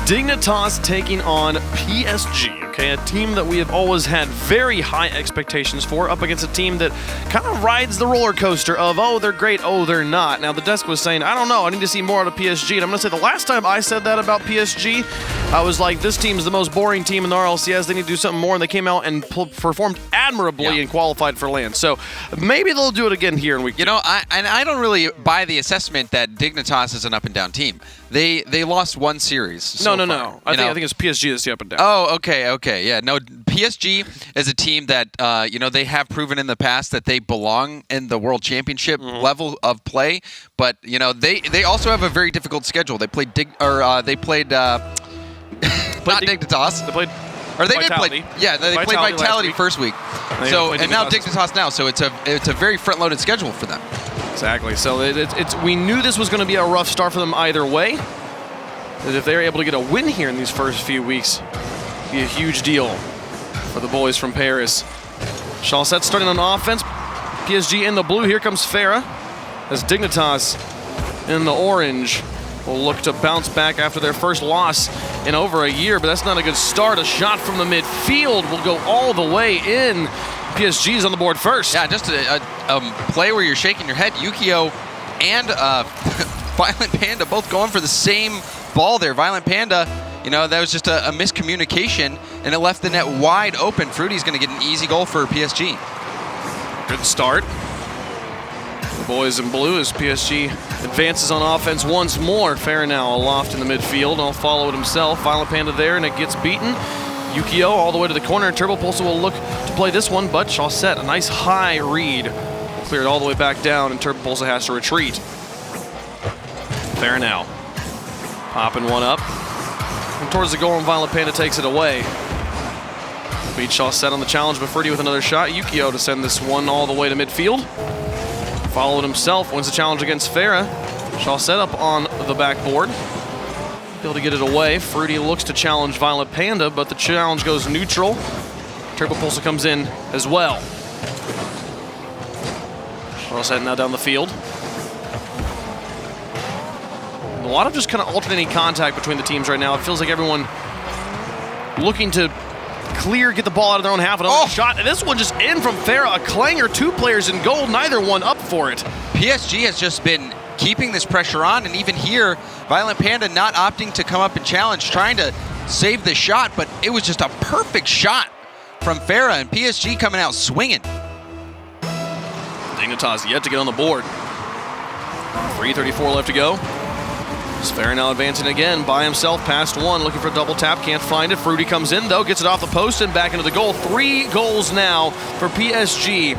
Dignitas taking on PSG, okay? A team that we have always had very high expectations for, up against a team that kind of rides the roller coaster of, oh, they're great, oh, they're not. Now, the desk was saying, I don't know, I need to see more out of PSG. And I'm going to say the last time I said that about PSG, I was like, this team's the most boring team in the RLCS. They need to do something more. And they came out and performed admirably and qualified for LAN. So maybe they'll do it again here in week 2. You know, I don't really buy the assessment that Dignitas is an up-and-down team. They lost one series. No. I think it's PSG that's the up and down. Oh, okay. Yeah, no, PSG is a team that, they have proven in the past that they belong in the World Championship level of play. But, they also have a very difficult schedule. They played not Dignitas. They played Vitality. They played Vitality first week. And now Dignitas now. So it's a very front-loaded schedule for them. Exactly. So we knew this was going to be a rough start for them either way. That if they're able to get a win here in these first few weeks, it'd be a huge deal for the boys from Paris. Chaussette starting on offense. PSG in the blue. Here comes Farah as Dignitas in the orange will look to bounce back after their first loss in over a year, but that's not a good start. A shot from the midfield will go all the way in. PSG's on the board first. Yeah, just a play where you're shaking your head. Yukio and Violent Panda both going for the same ball there. Violent Panda, that was just a miscommunication, and it left the net wide open. Fruity's going to get an easy goal for PSG. Good start. The boys in blue as PSG advances on offense once more. Farah now aloft in the midfield. I'll follow it himself. Violent Panda there, and it gets beaten. Yukio all the way to the corner, and Turbo Pulsar will look to play this one, but Chaussette, a nice high read. Cleared all the way back down, and Turbo Pulsar has to retreat. Farah now popping one up. And towards the goal, and Violent Panda takes it away. Beat Chaussette on the challenge, but Fruity with another shot. Yukio to send this one all the way to midfield. Followed himself, wins the challenge against Farah. Chaussette up on the backboard. Able to get it away. Fruity looks to challenge Violent Panda, but the challenge goes neutral. Turbo Pulsar comes in as well. Chaussette now down the field. A lot of just kind of alternating contact between the teams right now. It feels like everyone looking to get the ball out of their own half. Another shot. And this one just in from Farah. A clanger, 2 players in goal, neither one up for it. PSG has just been keeping this pressure on, and even here, Violent Panda not opting to come up and challenge, trying to save the shot, but it was just a perfect shot from Farah, and PSG coming out swinging. Dignitas yet to get on the board. 3:34 left to go. Farah now advancing again by himself past one, looking for a double tap, can't find it. Fruity comes in though, gets it off the post and back into the goal. 3 goals now for PSG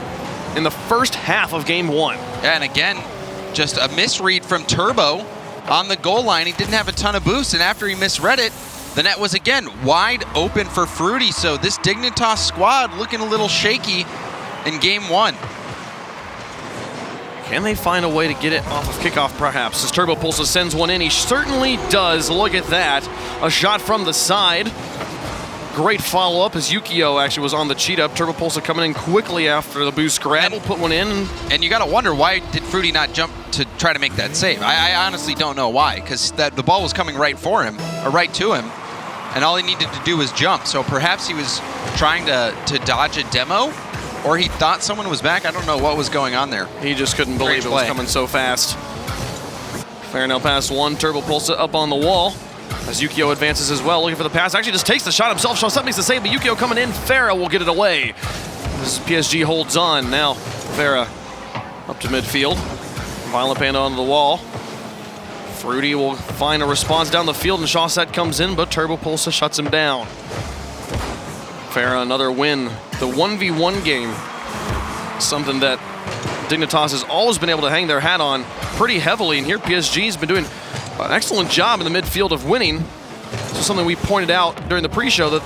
in the first half of game 1. Yeah, and again, just a misread from Turbo on the goal line. He didn't have a ton of boost, and after he misread it, the net was again wide open for Fruity. So this Dignitas squad looking a little shaky in game 1. Can they find a way to get it off of kickoff, perhaps? As Turbo Pulsar sends one in, he certainly does. Look at that. A shot from the side. Great follow-up as Yukio actually was on the cheat up. Turbo Pulsar coming in quickly after the boost grab. Will put one in. And you got to wonder, why did Fruity not jump to try to make that save? I honestly don't know why, because the ball was coming right for him, or right to him, and all he needed to do was jump. So perhaps he was trying to dodge a demo, or he thought someone was back. I don't know what was going on there. He just couldn't believe it was coming so fast. Farah now past one. Turbo Pulsar up on the wall as Yukio advances as well, looking for the pass. Actually just takes the shot himself. Chaussette makes the save, but Yukio coming in. Farah will get it away. As PSG holds on. Now Farah up to midfield. Violent Panda onto the wall. Fruity will find a response down the field, and Chaussette comes in, but Turbo Pulsar shuts him down. Farah another win. The 1v1 game, something that Dignitas has always been able to hang their hat on pretty heavily, and here PSG's been doing an excellent job in the midfield of winning. This is something we pointed out during the pre-show that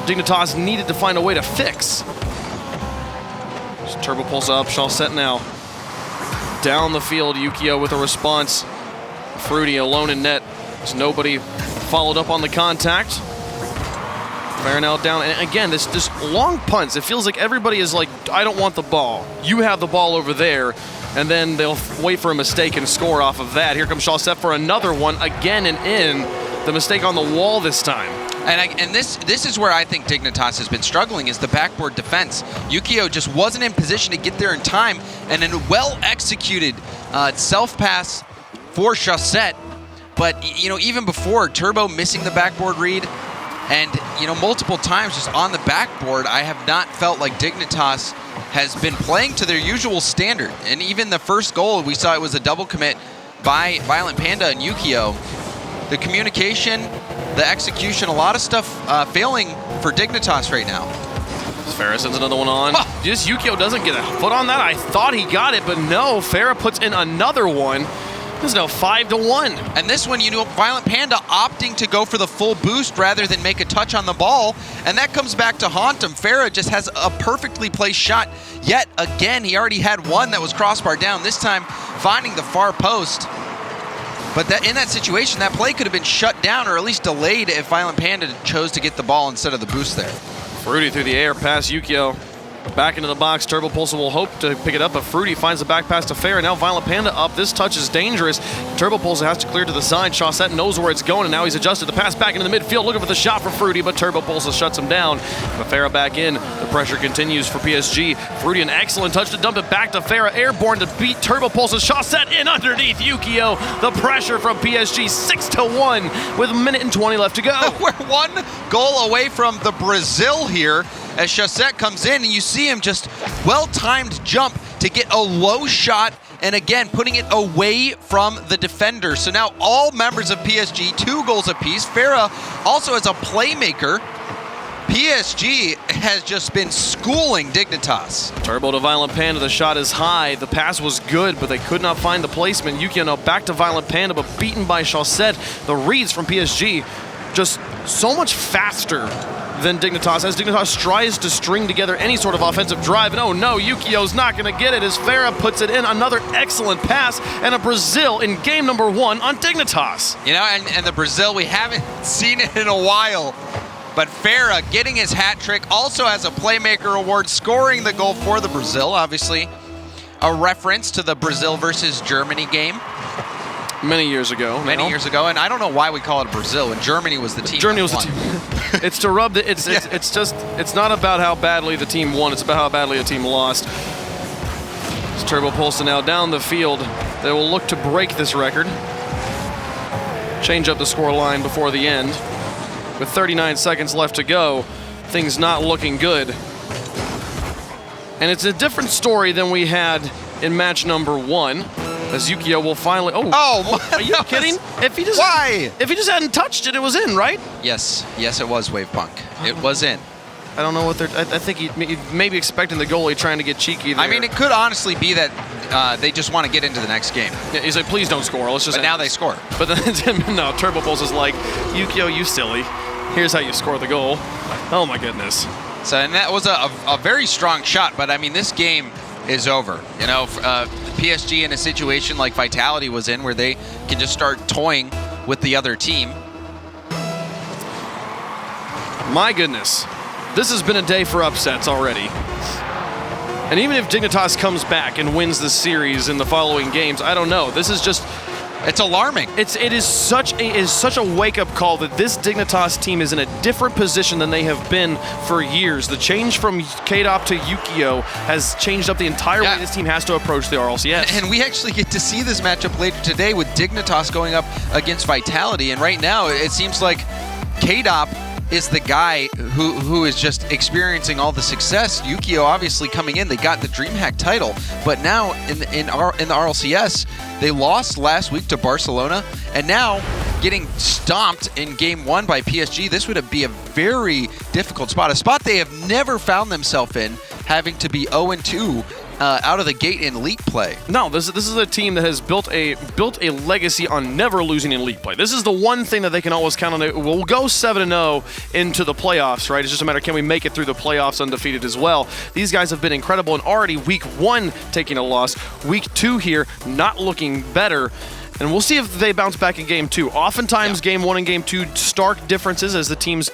Dignitas needed to find a way to fix. Just Turbo Pulsar up, Chaussette now down the field. Yukio with a response. Fruity alone in net. There's nobody followed up on the contact. Farah now down, and again, this long punts. It feels like everybody is like, I don't want the ball. You have the ball over there, and then they'll wait for a mistake and score off of that. Here comes Chaussette for another one, again and in. the mistake on the wall this time. And this is where I think Dignitas has been struggling, is the backboard defense. Yukio just wasn't in position to get there in time, and a well-executed self-pass for Chaussette. But, even before, Turbo missing the backboard read, and, multiple times just on the backboard, I have not felt like Dignitas has been playing to their usual standard. And even the first goal, we saw it was a double commit by Violent Panda and Yukio. The communication, the execution, a lot of stuff failing for Dignitas right now. Farah sends another one on. Oh. Just Yukio doesn't get a foot on that. I thought he got it, but no. Farah puts in another one. It's now 5-1. And this one, Violent Panda opting to go for the full boost rather than make a touch on the ball. And that comes back to haunt him. Farah just has a perfectly placed shot. Yet again, he already had one that was crossbar down. This time, finding the far post. But in that situation, that play could have been shut down or at least delayed if Violent Panda chose to get the ball instead of the boost there. Fruity through the air, past Yukio. Back into the box, Turbo Pulsar will hope to pick it up, but Fruity finds the back pass to Farah. Now Violent Panda up. This touch is dangerous. Turbo Pulsar has to clear to the side. Chaussette knows where it's going, and now he's adjusted the pass back into the midfield, looking for the shot for Fruity, but Turbo Pulsar shuts him down. But Farah back in. The pressure continues for PSG. Fruity, an excellent touch to dump it back to Farah. Airborne to beat Turbo Pulsar. Chaussette in underneath Yukio. The pressure from PSG, 6-1 with a minute and 20 left to go. We're one goal away from the Brazil here, as Chaussette comes in, and you see him just well-timed jump to get a low shot, and again, putting it away from the defender. So now all members of PSG, 2 goals apiece. Farah also as a playmaker. PSG has just been schooling Dignitas. Turbo to Violent Panda, the shot is high. The pass was good, but they could not find the placement. Yukio now back to Violent Panda, but beaten by Chaussette. The reads from PSG just so much faster than Dignitas, as Dignitas tries to string together any sort of offensive drive. And oh no, Yukio's not going to get it as Farah puts it in. Another excellent pass, and a Brazil in game number 1 on Dignitas. And the Brazil, we haven't seen it in a while. But Farah getting his hat trick, also has a playmaker award, scoring the goal for the Brazil. Obviously, a reference to the Brazil versus Germany game. Many years ago. Many years ago, and I don't know why we call it Brazil, and Germany was the team. Germany was the team. It's to rub the. It's not about how badly the team won. It's about how badly a team lost. It's Turbo Pulsar now down the field. They will look to break this record. Change up the score line before the end. With 39 seconds left to go, things not looking good. And it's a different story than we had in match number 1. As Yukio will finally. Are you kidding? If he just hadn't touched it, it was in, right? Yes, it was Wave Punk. It was in. I don't know what they're. I think he may be expecting the goalie trying to get cheeky there. I mean, it could honestly be that they just want to get into the next game. Yeah, he's like, please don't score. Let's just. But now they score. But then no, Turbo Pulsar is like, Yukio, you silly. Here's how you score the goal. Oh my goodness. So, and that was a very strong shot. But I mean, this game is over. PSG in a situation like Vitality was in, where they can just start toying with the other team. My goodness, this has been a day for upsets already. And even if Dignitas comes back and wins the series in the following games, I don't know. This is just... It's alarming. It is such a wake-up call that this Dignitas team is in a different position than they have been for years. The change from K-Dop to Yukio has changed up the entire way this team has to approach the RLCS. And we actually get to see this matchup later today with Dignitas going up against Vitality. And right now, it seems like K-Dop is the guy who is just experiencing all the success. Yukio obviously coming in, they got the DreamHack title, but now in the RLCS, they lost last week to Barcelona, and now getting stomped in game 1 by PSG. This would be a very difficult spot, a spot they have never found themselves in, having to be 0-2 out of the gate in league play. No, this is a team that has built a legacy on never losing in league play. This is the one thing that they can always count on. We'll go 7-0 into the playoffs, right? It's just a matter, can we make it through the playoffs undefeated as well? These guys have been incredible, and already week 1 taking a loss. Week 2 here, not looking better. And we'll see if they bounce back in Game 2. Oftentimes, Game 1 and Game 2, stark differences as the teams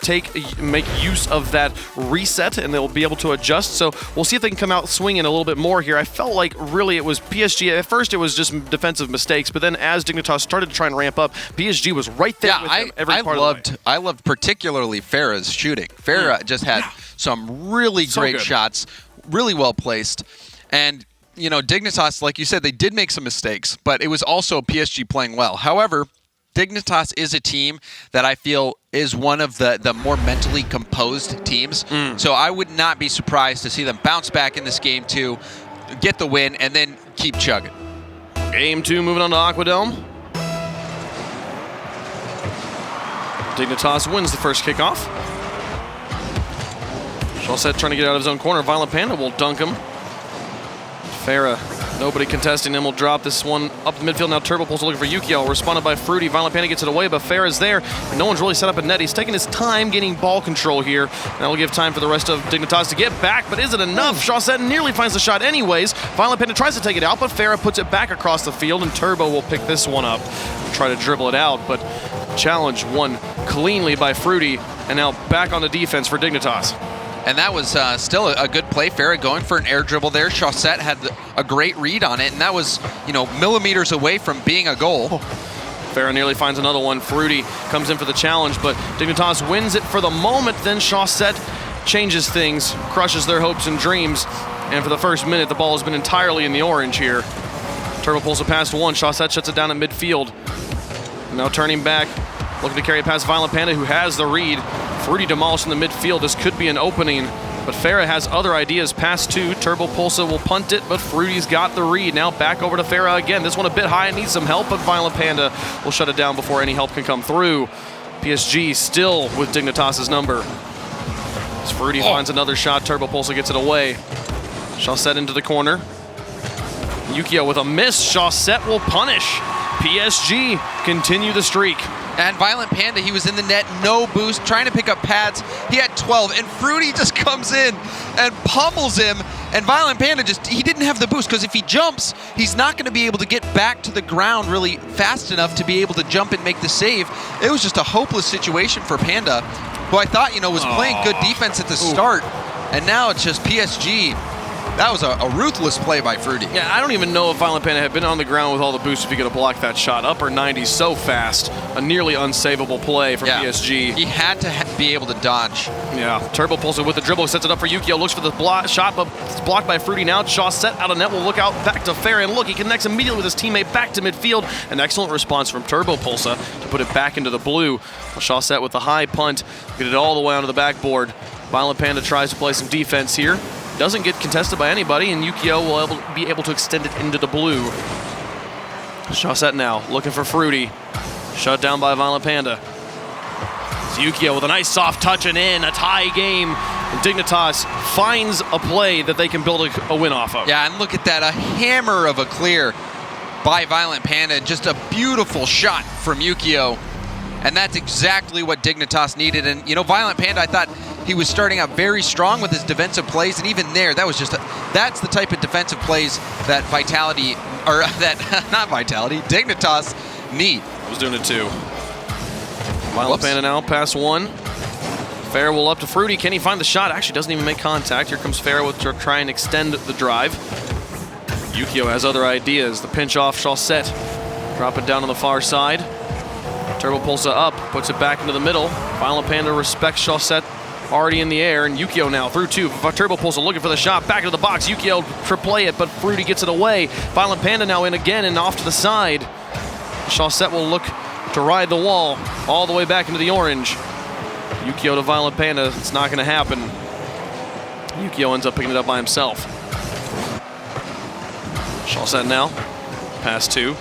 make use of that reset, and they'll be able to adjust. So we'll see if they can come out swinging a little bit more here. I felt like really it was PSG. At first, it was just defensive mistakes, but then as Dignitas started to try and ramp up, PSG was right there with them every part of the way. I loved particularly Farah's shooting. Farah just had some really great shots, really well placed. And you know, Dignitas, like you said, they did make some mistakes, but it was also PSG playing well. However, Dignitas is a team that I feel is one of the more mentally composed teams. So I would not be surprised to see them bounce back in this Game 2, get the win, and then keep chugging. Game 2 moving on to Aquadome. Dignitas wins the first kickoff. Chaussette trying to get out of his own corner. Violent Panda will dunk him. Farah, nobody contesting him, will drop this one up the midfield. Now Turbo Pulse looking for Yukio, responded by Fruity. Violent Panda gets it away, but Farah's there. And no one's really set up a net. He's taking his time getting ball control here. That will give time for the rest of Dignitas to get back, but is it enough? Chaussette nearly finds the shot anyways. Violent Panda tries to take it out, but Farah puts it back across the field, and Turbo will pick this one up. Try to dribble it out, but challenge won cleanly by Fruity, and now back on the defense for Dignitas. And that was still a good play. Farah going for an air dribble there. Chaussette had a great read on it, and that was, you know, millimeters away from being a goal. Farah nearly finds another one. Fruity comes in for the challenge, but Dignitas wins it for the moment. Then Chaussette changes things, crushes their hopes and dreams, and for the first minute, the ball has been entirely in the orange here. Turbo pulls it past one. Chaussette shuts it down at midfield. Now turning back, looking to carry it past Violent Panda, who has the read. Fruity demolished in the midfield. This could be an opening, but Farah has other ideas. Pass two. Turbo Pulsa will punt it, but Fruity's got the read. Now back over to Farah again. This one a bit high and needs some help, but Violent Panda will shut it down before any help can come through. PSG still with Dignitas' number. As Fruity finds another shot, Turbo Pulsa gets it away. Chaussette into the corner. Yukio with a miss. Chaussette will punish. PSG continue the streak. And Violent Panda, he was in the net, no boost, trying to pick up pads. He had 12, and Fruity just comes in and pummels him. And Violent Panda he didn't have the boost, because if he jumps, he's not going to be able to get back to the ground really fast enough to be able to jump and make the save. It was just a hopeless situation for Panda, who I thought, you know, was playing good defense at the start. And now it's just PSG. That was a ruthless play by Fruity. Yeah, I don't even know if Violent Panda had been on the ground with all the boosts if he could have blocked that shot. Upper 90 so fast. A nearly unsavable play from PSG. He had to be able to dodge. Yeah, Turbo pulls it with the dribble, sets it up for Yukio, looks for the shot, but it's blocked by Fruity now. Chaussette out of net will look out back to Farah, and look, he connects immediately with his teammate back to midfield. An excellent response from Turbo Pulsa to put it back into the blue. Chaussette with the high punt, get it all the way onto the backboard. Violent Panda tries to play some defense here. Doesn't get contested by anybody, and Yukio will be able to extend it into the blue. Chaussette now looking for Fruity. Shut down by Violent Panda. It's Yukio with a nice soft touch and in, a tie game. And Dignitas finds a play that they can build a win off of. Yeah, and look at that, a hammer of a clear by Violent Panda. Just a beautiful shot from Yukio. And that's exactly what Dignitas needed. And, you know, Violent Panda, I thought he was starting out very strong with his defensive plays. And even there, that was just that's the type of defensive plays that Dignitas need. I was doing it too. Violent Panda now, pass one. Farah will up to Fruity. Can he find the shot? Actually doesn't even make contact. Here comes Farah with to try and extend the drive. Yukio has other ideas. The pinch off Chaussette. Drop it down on the far side. Turbo Pulsa up, puts it back into the middle. Violent Panda respects Chaussette already in the air, and Yukio now through two. Turbo Pulsa looking for the shot, back into the box. Yukio replay it, but Fruity gets it away. Violent Panda now in again and off to the side. Chaussette will look to ride the wall all the way back into the orange. Yukio to Violent Panda, it's not going to happen. Yukio ends up picking it up by himself. Chaussette now, pass two.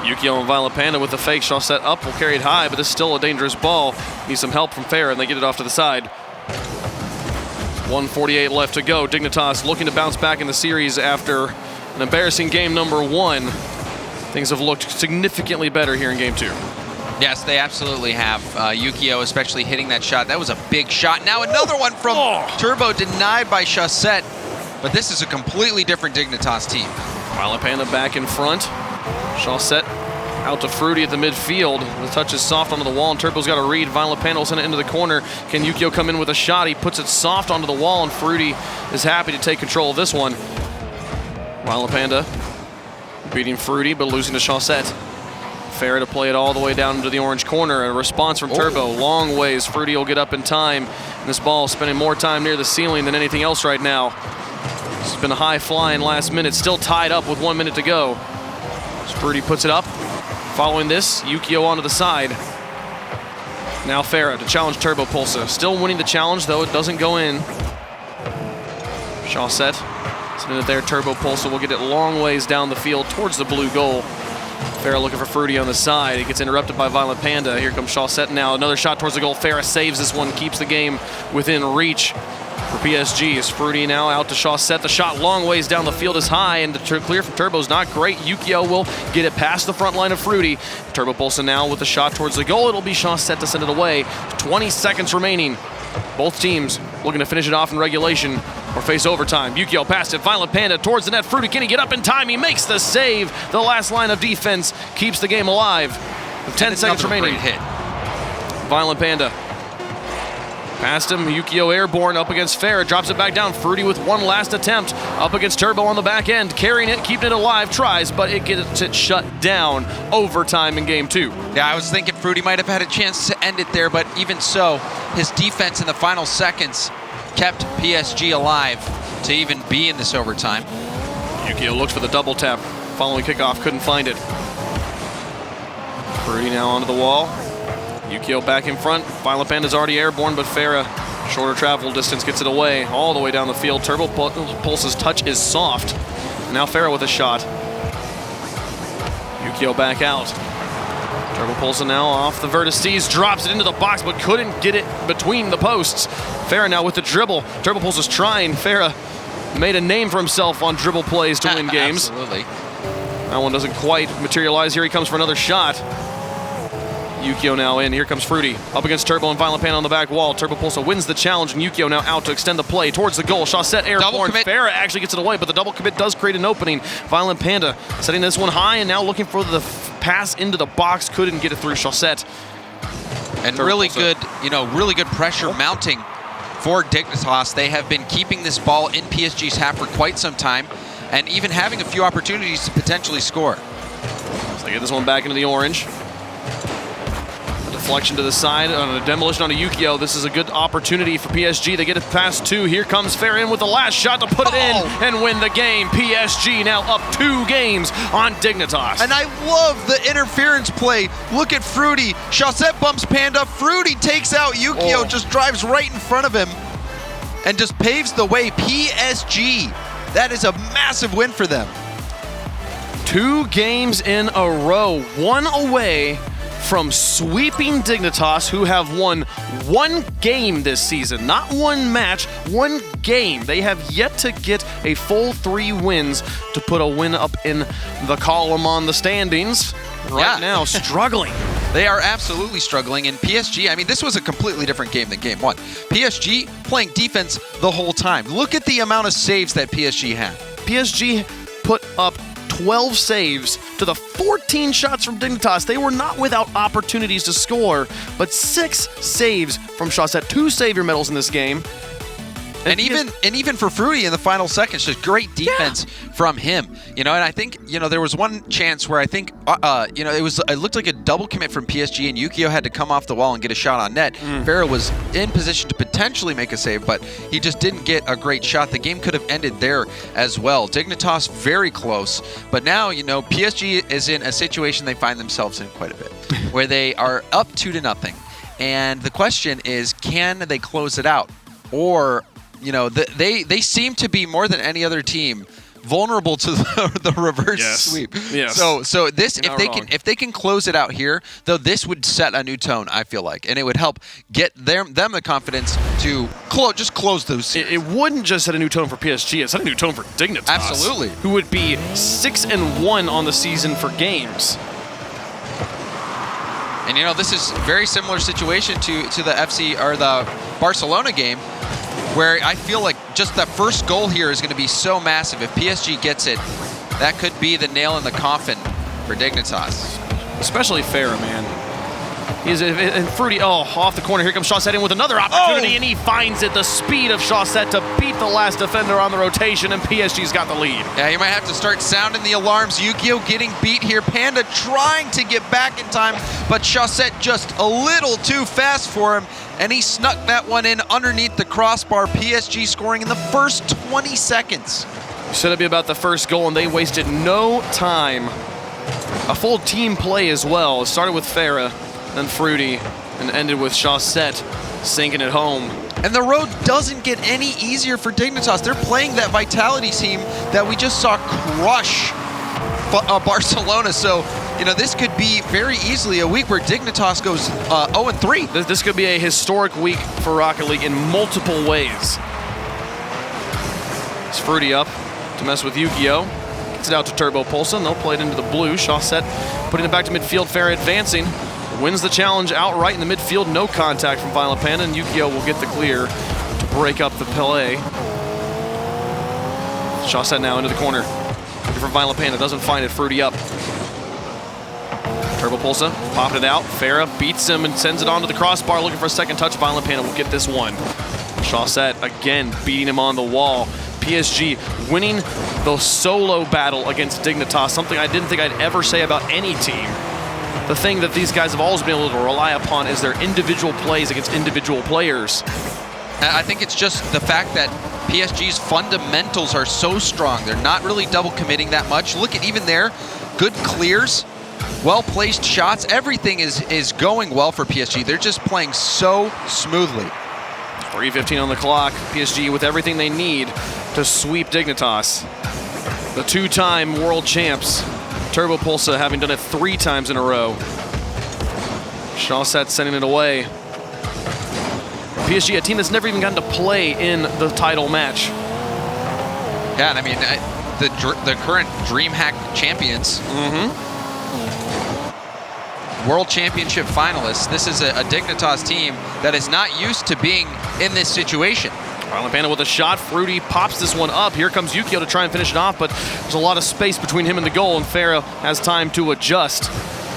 Yukio and Violent Panda with the fake. Chaussette up, will carry it high, but this is still a dangerous ball. Needs some help from Farah, and they get it off to the side. 1:48 left to go. Dignitas looking to bounce back in the series after an embarrassing game number one. Things have looked significantly better here in game two. Yes, they absolutely have. Yukio especially hitting that shot. That was a big shot. Now another one from Turbo, denied by Chaussette. But this is a completely different Dignitas team. Violent Panda back in front. Chaussette out to Fruity at the midfield. The touch is soft onto the wall, and Turbo's got to read. Violent Panda will send it into the corner. Can Yukio come in with a shot? He puts it soft onto the wall, and Fruity is happy to take control of this one. Violent Panda beating Fruity, but losing to Chaussette. Farah to play it all the way down into the orange corner. A response from Turbo. Long ways. Fruity will get up in time. And this ball spending more time near the ceiling than anything else right now. This has been a high flying last minute. Still tied up with 1 minute to go. As Fruity puts it up. Following this, Yukio onto the side. Now Farah to challenge Turbo Pulsa. Still winning the challenge, though it doesn't go in. Chaussette sending it there. Turbo Pulsa will get it long ways down the field towards the blue goal. Farah looking for Fruity on the side. He gets interrupted by Violent Panda. Here comes Chaussette now. Another shot towards the goal. Farah saves this one, keeps the game within reach for PSG. Is Fruity now out to Chaussette. The shot long ways down the field is high, and the clear from Turbo is not great. Yukio will get it past the front line of Fruity. Turbo Pulsa now with the shot towards the goal. It'll be Chaussette to send it away. 20 seconds remaining. Both teams looking to finish it off in regulation or face overtime. Yukio passed it. Violent Panda towards the net. Fruity, can he get up in time? He makes the save. The last line of defense keeps the game alive. With 10 seconds remaining. Great hit. Violent Panda past him. Yukio airborne up against Farah. Drops it back down. Fruity with one last attempt. Up against Turbo on the back end. Carrying it, keeping it alive. Tries, but it gets it shut down. Overtime in game 2. Yeah, I was thinking Fruity might have had a chance to end it there, but even so, his defense in the final seconds kept PSG alive to even be in this overtime. Yukio looks for the double tap. Following kickoff, couldn't find it. Fruity now onto the wall. Yukio back in front. Violent Panda's already airborne, but Farah, shorter travel distance, gets it away all the way down the field. Turbo Pulse's touch is soft. Now Farah with a shot. Yukio back out. Turbo Pulsa now off the vertices, drops it into the box, but couldn't get it between the posts. Farah now with the dribble. Turbo Pulsa's trying. Farah made a name for himself on dribble plays to win games. Absolutely. That one doesn't quite materialize. Here he comes for another shot. Yukio now in. Here comes Fruity. Up against Turbo and Violent Panda on the back wall. Turbo Pulsa wins the challenge, and Yukio now out to extend the play towards the goal. Chaussette airborne. Farah actually gets it away, but the double commit does create an opening. Violent Panda setting this one high and now looking for the pass into the box. Couldn't get it through Chaussette. And really good, really good pressure mounting for Dignitas. They have been keeping this ball in PSG's half for quite some time, and even having a few opportunities to potentially score. So they get this one back into the orange. Deflection to the side on a demolition onto Yukio. This is a good opportunity for PSG. They get it past 2. Here comes Farah in with the last shot to put it in and win the game. PSG now up 2 games on Dignitas. And I love the interference play. Look at Fruity. Chaussette bumps Panda. Fruity takes out Yukio, just drives right in front of him and just paves the way. PSG. That is a massive win for them. 2 games in a row. 1 away from sweeping Dignitas, who have won 1 game this season. Not 1 match, 1 game. They have yet to get a full 3 wins to put a win up in the column on the standings. Right now, struggling. They are absolutely struggling. And PSG, I mean, this was a completely different game than game 1. PSG playing defense the whole time. Look at the amount of saves that PSG had. PSG put up 12 saves to the 14 shots from Dignitas. They were not without opportunities to score, but 6 saves from Chaussette. 2 savior medals in this game. And even for Fruity in the final seconds, just great defense from him. And I think, there was one chance where I think, it looked like a double commit from PSG, and Yukio had to come off the wall and get a shot on net. Farah was in position to potentially make a save, but he just didn't get a great shot. The game could have ended there as well. Dignitas very close, but now, PSG is in a situation they find themselves in quite a bit, where they are up 2-0. And the question is, can they close it out? Or they seem to be more than any other team vulnerable to the reverse sweep. Yes. So this, if they can close it out here, though, this would set a new tone, I feel like, and it would help get them the confidence to just close those series. It wouldn't just set a new tone for PSG; it set a new tone for Dignitas. Absolutely. Who would be 6-1 on the season for games. And this is a very similar situation to the FC or the Barcelona game, where I feel like just that first goal here is going to be so massive. If PSG gets it, that could be the nail in the coffin for Dignitas. Especially Farah, man. And Fruity, off the corner. Here comes Chaussette in with another opportunity, and he finds it. The speed of Chaussette to beat the last defender on the rotation, and PSG's got the lead. Yeah, you might have to start sounding the alarms. Yukio getting beat here. Panda trying to get back in time, but Chaussette just a little too fast for him, and he snuck that one in underneath the crossbar. PSG scoring in the first 20 seconds. Said it'd be about the first goal, and they wasted no time. A full team play as well. It started with Farah, then Fruity, and ended with Chaussette sinking it home. And the road doesn't get any easier for Dignitas. They're playing that Vitality team that we just saw crush Barcelona. So, this could be very easily a week where Dignitas goes 0-3. This could be a historic week for Rocket League in multiple ways. It's Fruity up to mess with Yukio. Gets it out to Turbo Pulsa, and they'll play it into the blue. Chaussette putting it back to midfield. Farah advancing. Wins the challenge outright in the midfield. No contact from Violent Panda, and Yukio will get the clear to break up the play. Chaussette now into the corner. Looking for Violent Panda. Doesn't find it. Fruity up. Turbo Pulsa popping it out. Farah beats him and sends it onto the crossbar. Looking for a second touch. Violent Panda will get this one. Chaussette again beating him on the wall. PSG winning the solo battle against Dignitas, something I didn't think I'd ever say about any team. The thing that these guys have always been able to rely upon is their individual plays against individual players. I think it's just the fact that PSG's fundamentals are so strong. They're not really double committing that much. Look at even there, good clears, well-placed shots. Everything is going well for PSG. They're just playing so smoothly. 3:15 on the clock. PSG with everything they need to sweep Dignitas. The two-time world champs. Turbo Pulsa having done it 3 times in a row. Chaussette sending it away. PSG, a team that's never even gotten to play in the title match. Yeah, and I mean, the current DreamHack champions. World Championship finalists. This is a Dignitas team that is not used to being in this situation. Violent Panda with a shot. Fruity pops this one up. Here comes Yukio to try and finish it off, but there's a lot of space between him and the goal, and Farah has time to adjust.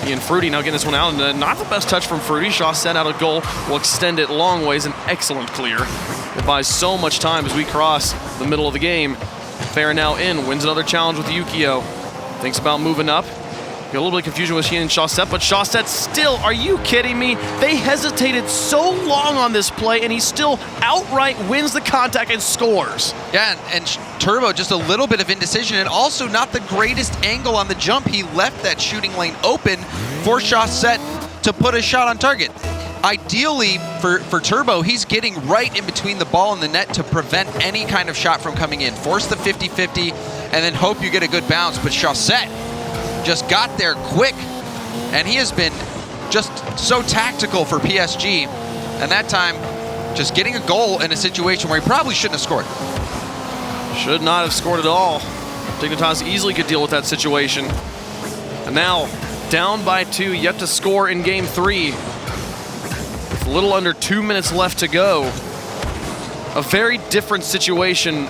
He and Fruity now getting this one out, and not the best touch from Fruity. Chaussette out of goal will extend it long ways. An excellent clear. It buys so much time as we cross the middle of the game. Farah now in, wins another challenge with Yukio. Thinks about moving up. Get a little bit of confusion with he and Chaussette, but Chaussette still, are you kidding me? They hesitated so long on this play, and he still outright wins the contact and scores. Yeah, and Turbo, just a little bit of indecision, and also not the greatest angle on the jump. He left that shooting lane open for Chaussette to put a shot on target. Ideally, for Turbo, he's getting right in between the ball and the net to prevent any kind of shot from coming in. Force the 50-50, and then hope you get a good bounce, but Chaussette just got there quick, and he has been just so tactical for PSG, and that time just getting a goal in a situation where he probably shouldn't have scored. Should not have scored at all. Dignitas easily could deal with that situation. And now down by 2, yet to score in game 3 with a little under 2 minutes left to go. A very different situation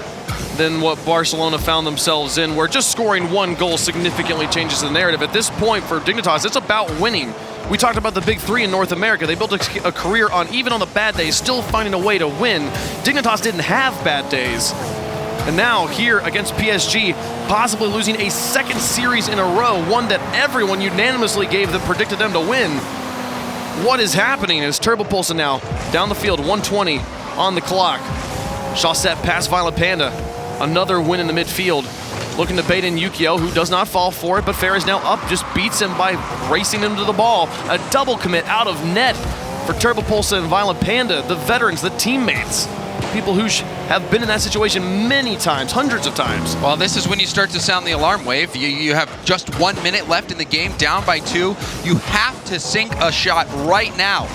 than what Barcelona found themselves in, where just scoring 1 goal significantly changes the narrative. At this point for Dignitas, it's about winning. We talked about the big 3 in North America. They built a career on, even on the bad days, still finding a way to win. Dignitas didn't have bad days. And now here against PSG, possibly losing a 2nd series in a row, one that everyone unanimously gave them, predicted them to win. What is happening is Turbo Pulsa now down the field, 1:20 on the clock. Chaussette past Violent Panda. Another win in the midfield. Looking to bait in Yukio, who does not fall for it, but Farah is now up, just beats him by racing him to the ball. A double commit out of net for Turbo Pulsa and Violent Panda, the veterans, the teammates. People who have been in that situation many times, hundreds of times. Well, this is when you start to sound the alarm wave. You have just 1 minute left in the game, down by 2. You have to sink a shot right now.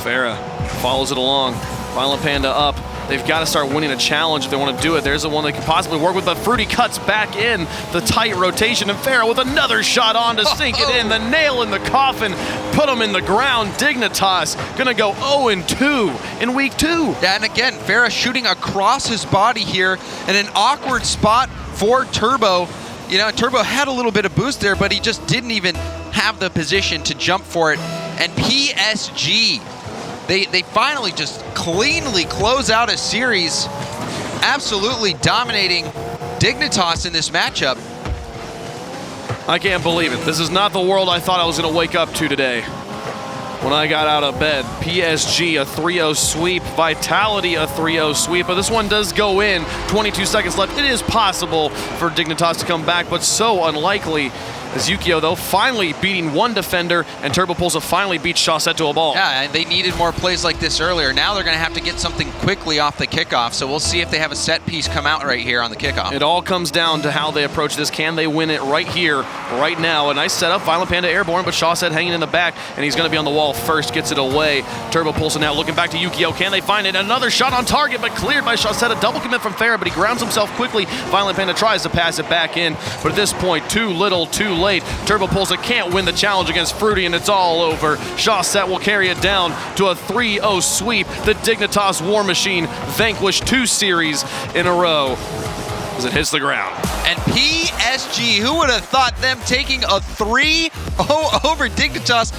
Farah follows it along. Violent Panda up. They've got to start winning a challenge if they want to do it. There's the one they could possibly work with, but Fruity cuts back in the tight rotation, and Farah with another shot on to sink it in. The nail in the coffin, put them in the ground. Dignitas gonna go 0-2 in week 2. Yeah, and again, Farah shooting across his body here in an awkward spot for Turbo. You know, Turbo had a little bit of boost there, but he just didn't even have the position to jump for it. And PSG, they finally just cleanly close out a series, absolutely dominating Dignitas in this matchup. I can't believe it. This is not the world I thought I was going to wake up to today. When I got out of bed, PSG a 3-0 sweep, Vitality a 3-0 sweep, but this one does go in. 22 seconds left. It is possible for Dignitas to come back, but so unlikely. As Yukio, though, finally beating one defender, and Turbopolsa finally beats Chaussette to a ball. Yeah, and they needed more plays like this earlier. Now they're going to have to get something quickly off the kickoff, so we'll see if they have a set piece come out right here on the kickoff. It all comes down to how they approach this. Can they win it right here, right now? A nice setup, Violent Panda airborne, but Chaussette hanging in the back, and he's going to be on the wall first, gets it away. Turbopolsa now looking back to Yukio. Can they find it? Another shot on target, but cleared by Chaussette. A double commit from Farah, but he grounds himself quickly. Violent Panda tries to pass it back in, but at this point, too little, too late. Turbopolsa can't win the challenge against Fruity, and it's all over. Chaussette will carry it down to a 3-0 sweep. The Dignitas War Machine vanquished 2 series in a row as it hits the ground. And PSG, who would have thought them taking a 3-0 over Dignitas?